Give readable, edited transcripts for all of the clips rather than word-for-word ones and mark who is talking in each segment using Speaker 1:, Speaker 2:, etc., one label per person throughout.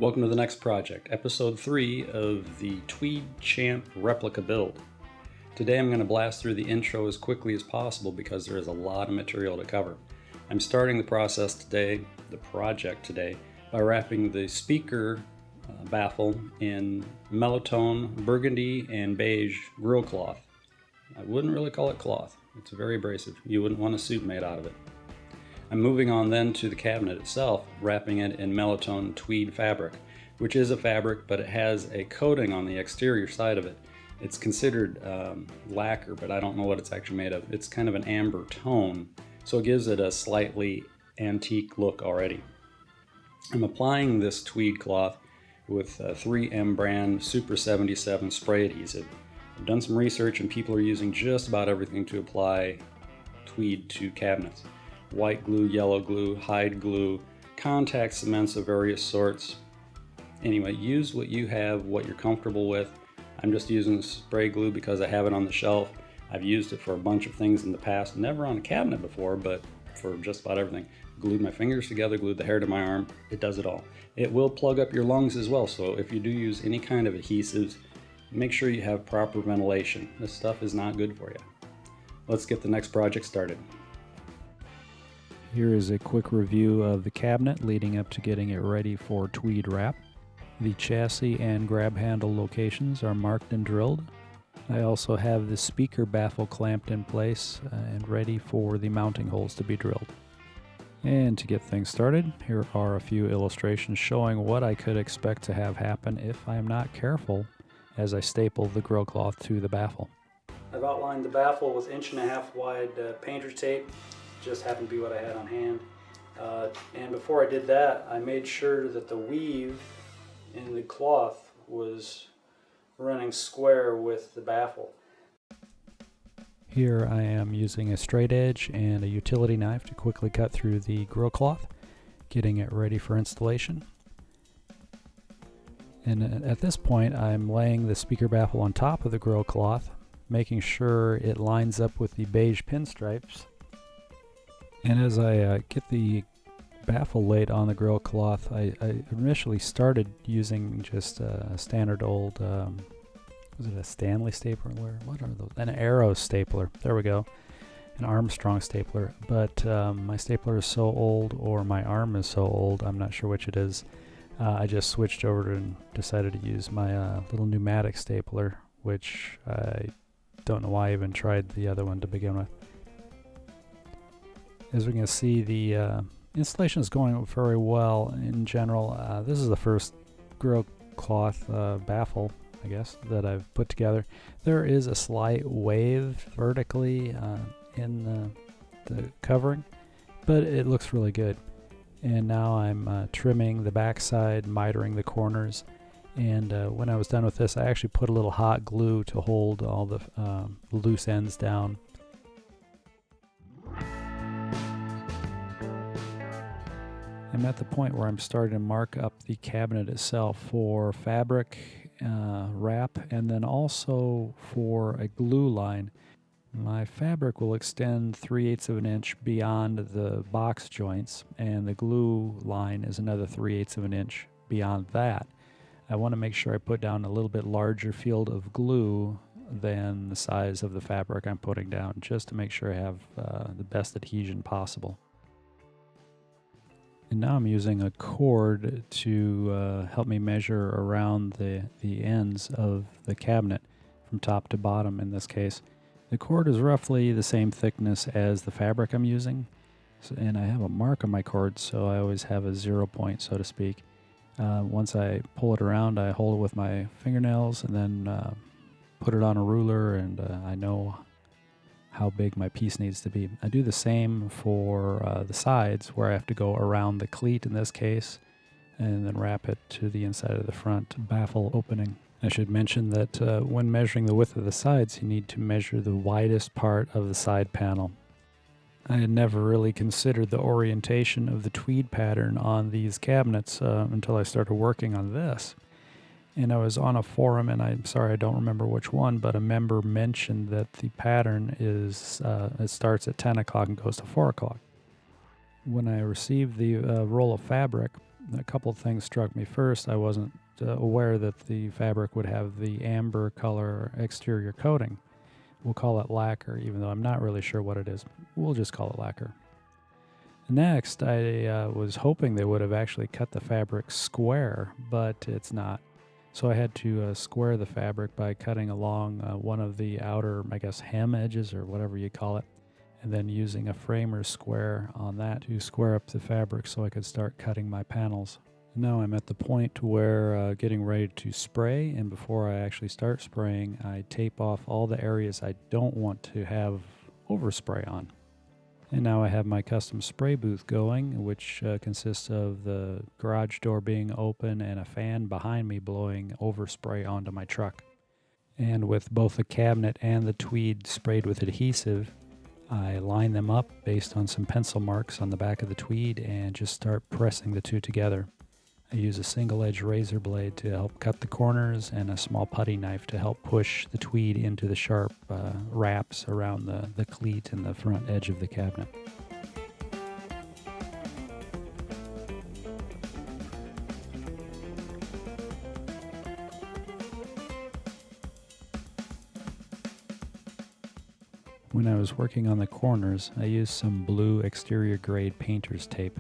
Speaker 1: Welcome to the next project, episode 3 of the Tweed Champ replica build. Today I'm going to blast through the intro as quickly as possible because there is a lot of material to cover. I'm starting the project today, by wrapping the speaker baffle in MellowTone, Burgundy, and Beige grill cloth. I wouldn't really call it cloth. It's very abrasive. You wouldn't want a suit made out of it. I'm moving on then to the cabinet itself, wrapping it in MellowTone tweed fabric, which is a fabric, but it has a coating on the exterior side of it. It's considered lacquer, but I don't know what it's actually made of. It's kind of an amber tone, so it gives it a slightly antique look already. I'm applying this tweed cloth with 3M brand Super 77 spray adhesive. I've done some research and people are using just about everything to apply tweed to cabinets. White glue, yellow glue, hide glue, contact cements of various sorts. Anyway, use what you have, what you're comfortable with. I'm just using spray glue because I have it on the shelf. I've used it for a bunch of things in the past, never on a cabinet before, but for just about everything. Glued my fingers together, glued the hair to my arm, it does it all. It will plug up your lungs as well, so if you do use any kind of adhesives, make sure you have proper ventilation. This stuff is not good for you. Let's get the next project started.
Speaker 2: Here is a quick review of the cabinet leading up to getting it ready for tweed wrap. The chassis and grab handle locations are marked and drilled. I also have the speaker baffle clamped in place and ready for the mounting holes to be drilled. And to get things started, here are a few illustrations showing what I could expect to have happen if I am not careful as I staple the grill cloth to the baffle.
Speaker 1: I've outlined the baffle with 1.5 wide painter's tape. Just happened to be what I had on hand. And before I did that, I made sure that the weave in the cloth was running square with the baffle.
Speaker 2: Here I am using a straight edge and a utility knife to quickly cut through the grill cloth, getting it ready for installation. And at this point I'm laying the speaker baffle on top of the grill cloth, making sure it lines up with the beige pinstripes. And as I get the baffle laid on the grill cloth, I initially started using just a standard old, was it a Stanley stapler? What are those? An Arrow stapler. There we go. An Armstrong stapler. But my stapler is so old, or my arm is so old, I'm not sure which it is. I just switched over and decided to use my little pneumatic stapler, which I don't know why I even tried the other one to begin with. As we can see, the installation is going very well in general. This is the first grill cloth baffle, I guess, that I've put together. There is a slight wave vertically in the covering, but it looks really good. And now I'm trimming the backside, mitering the corners, and when I was done with this, I actually put a little hot glue to hold all the loose ends down. I'm at the point where I'm starting to mark up the cabinet itself for fabric wrap and then also for a glue line. My fabric will extend 3/8 of an inch beyond the box joints, and the glue line is another 3/8 of an inch beyond that. I want to make sure I put down a little bit larger field of glue than the size of the fabric I'm putting down, just to make sure I have the best adhesion possible. And now I'm using a cord to help me measure around the ends of the cabinet from top to bottom in this case. The cord is roughly the same thickness as the fabric I'm using, and I have a mark on my cord, so I always have a 0 point, so to speak. Once I pull it around, I hold it with my fingernails and then put it on a ruler, and I know how big my piece needs to be. I do the same for the sides, where I have to go around the cleat in this case and then wrap it to the inside of the front baffle opening. I should mention that when measuring the width of the sides, you need to measure the widest part of the side panel. I had never really considered the orientation of the tweed pattern on these cabinets until I started working on this. And I was on a forum, and I'm sorry I don't remember which one, but a member mentioned that the pattern is it starts at 10 o'clock and goes to 4 o'clock. When I received the roll of fabric, A couple of things struck me. First, I wasn't aware that the fabric would have the amber color exterior coating. We'll call it lacquer, even though I'm not really sure what it is. We'll just call it lacquer. Next, I was hoping they would have actually cut the fabric square, but it's not. So I had to square the fabric by cutting along one of the outer, I guess, hem edges or whatever you call it, and then using a framer square on that to square up the fabric so I could start cutting my panels. Now I'm at the point where getting ready to spray, and before I actually start spraying, I tape off all the areas I don't want to have overspray on. And now I have my custom spray booth going, which consists of the garage door being open and a fan behind me blowing overspray onto my truck. And with both the cabinet and the Tweed sprayed with adhesive, I line them up based on some pencil marks on the back of the Tweed and just start pressing the two together. I use a single-edge razor blade to help cut the corners and a small putty knife to help push the Tweed into the sharp wraps around the cleat and the front edge of the cabinet. When I was working on the corners, I used some blue exterior grade painter's tape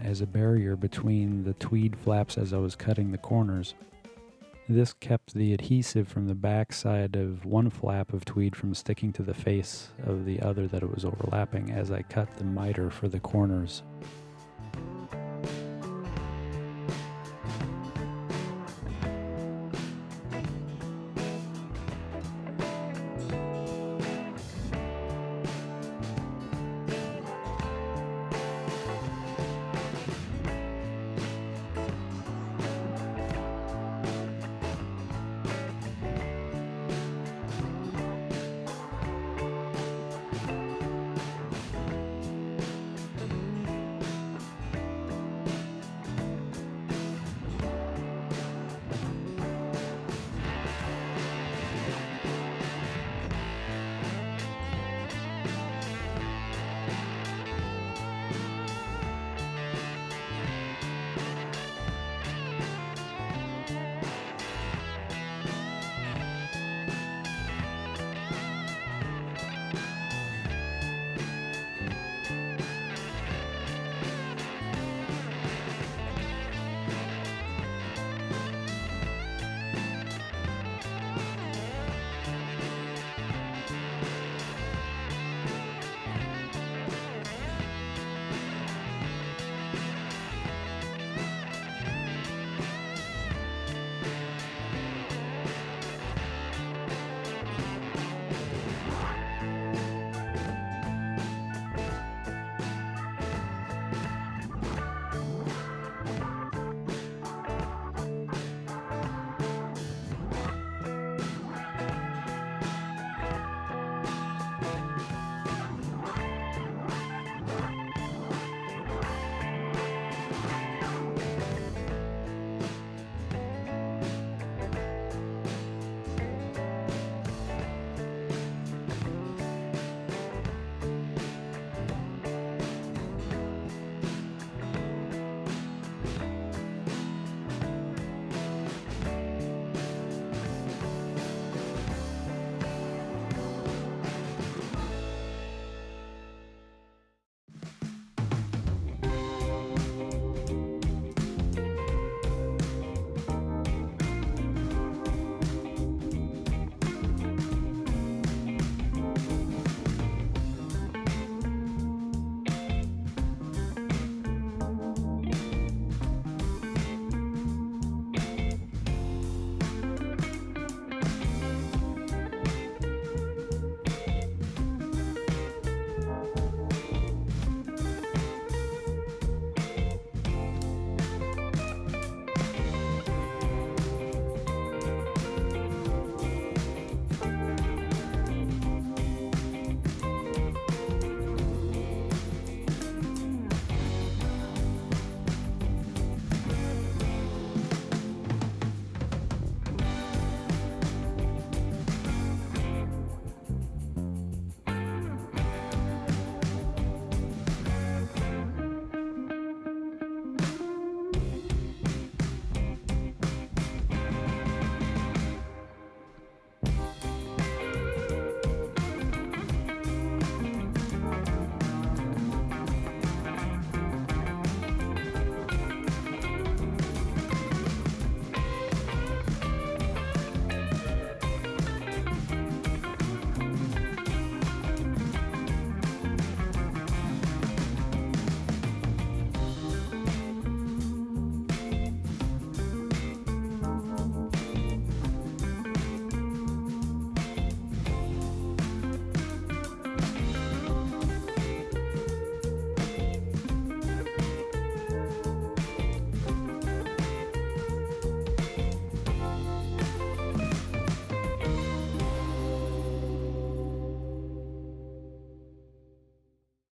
Speaker 2: as a barrier between the Tweed flaps as I was cutting the corners. This kept the adhesive from the back side of one flap of Tweed from sticking to the face of the other that it was overlapping as I cut the miter for the corners.